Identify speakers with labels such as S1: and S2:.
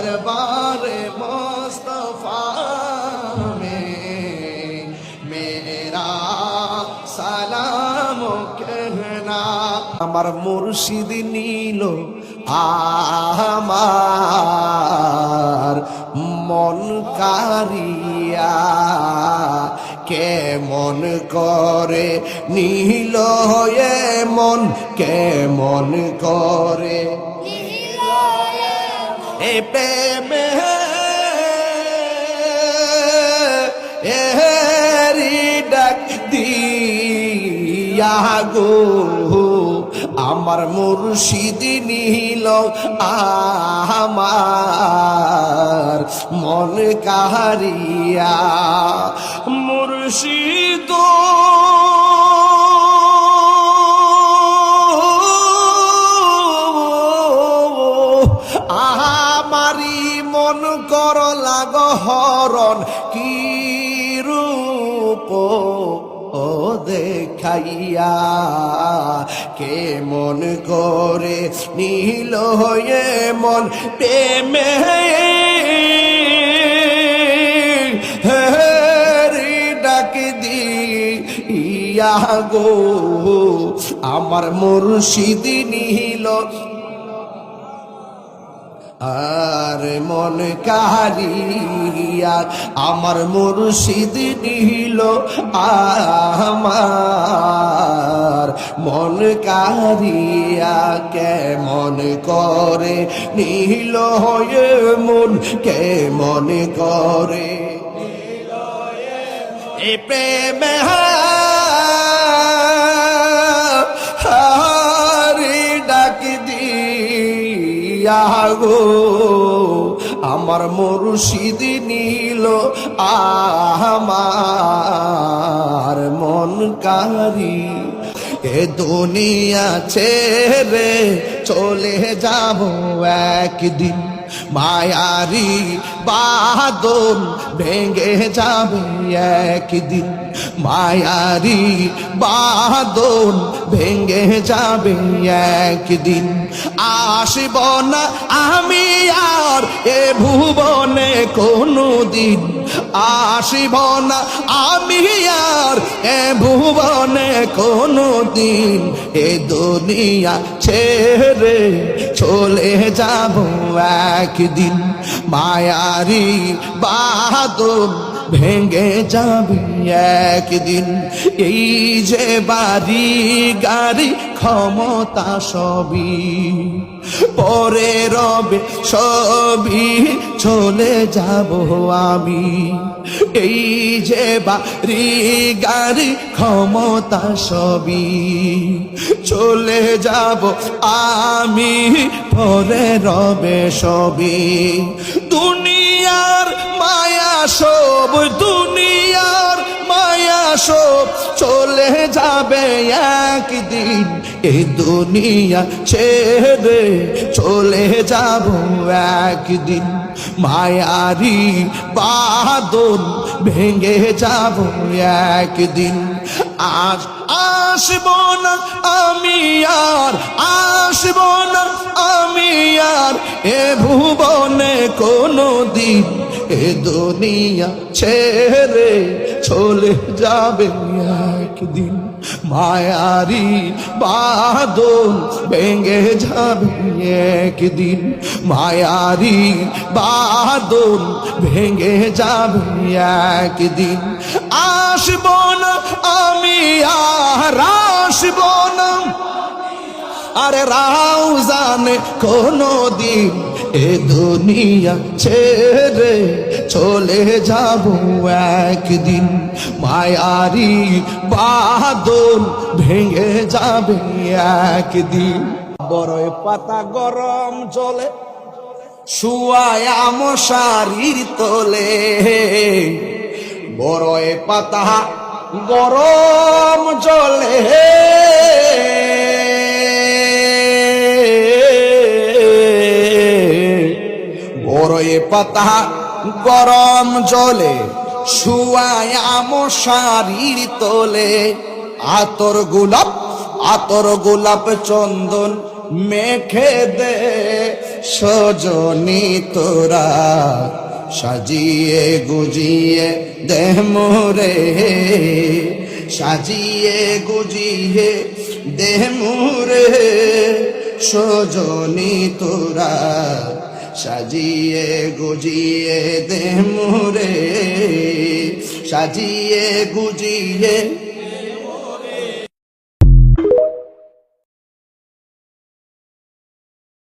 S1: दरबारे मुस्तफा में मेरा सलाम कहना। আমার মুর্শিদ নীল আমার মন কারিয়া, কেমন করে নীল হয়ে মন, কেমন করে এ প্রেমে এরি ডাক দিয়া গো, আমার মুর্শিদ নীল আমার মন কারিয়া। মুর্শিদ আমারি মন কর লাগ হরণ, কি রূপ ও দেখাইয়া, কেমন করে নীল হয়ে মন প্রেমে ডাক দিয়া গো, আমার মুর্শিদ নীল আর মন কারিয়া, আমার মুর্শিদ নীল আমার মন কারিয়া, কেমন করে নীল হয়ে মন, কেমন করে এ প্রেমে হারি ডাক দিয়া গো, আমার মুর্শিদ নীল আমার মন কারি। এ দুনিয়া ছেড়ে চলে যাব একদিন, মায়ারি বাঁধন ভেঙে যাবে একদিন, মায়ারি বাঁধন ভেঙে যাবে একদিন। আসব না আমি আর এ ভুবনে কোনো দিন, আসব না আমি আর এ ভুবনে কোনো দিন, এ দুনিয়া ছেড়ে চলে যাব একদিন, মায়ারি বাঁধন ভেঙে যাবে একদিন। এই যে বাড়ি গাড়ি ক্ষমতা সবই পরে রবে সবই চলে যাব আমি, এই যে বাড়ি গাড়ি ক্ষমতা সবই চলে যাব আমি, পরে রবে সবই। দুনিয়ার মায়া সব, দুনিয়ার মায়া সব চলে যাবে একদিন, এই দুনিয়া ছেড়ে চলে যাব একদিন, মায়ারি বাঁধন ভেঙে যাব একদিন। আজ আসব না আমি আর, আসব না আমি আর এ ভুবনে কোনো দিন, এ দুনিয়া ছেড়ে চলে যাবে একদিন, মায়ারি বাঁধন ভেঙে যাবে একদিন, মায়ারি বাঁধন ভেঙে যাবে একদিন। আসব না আমি আর, আসব না আরে রাউজানে কোনো দিন, এ দুনিয়া ছেড়ে চলে যাব একদিন, মায়ারি বাঁধন ভেঙে যাবে একদিন। বড়ই পাতা গরম জলে শুয়ায়া মশারির তোলে, বড়ই পাতা গরম জলে বড়ই পাতা গরম জলে শুয়ায়া মশারির তোলে, আতর গোলাপ চন্দন মেখে দে সজনী তোরা সাজিয়ে গুজিয়ে দে মোরে সাজিয়ে গুজিয়ে দে মোরে সজনী তোরা সাজিয়ে গুজিয়ে দে মোরে সাজিয়ে গুজিয়ে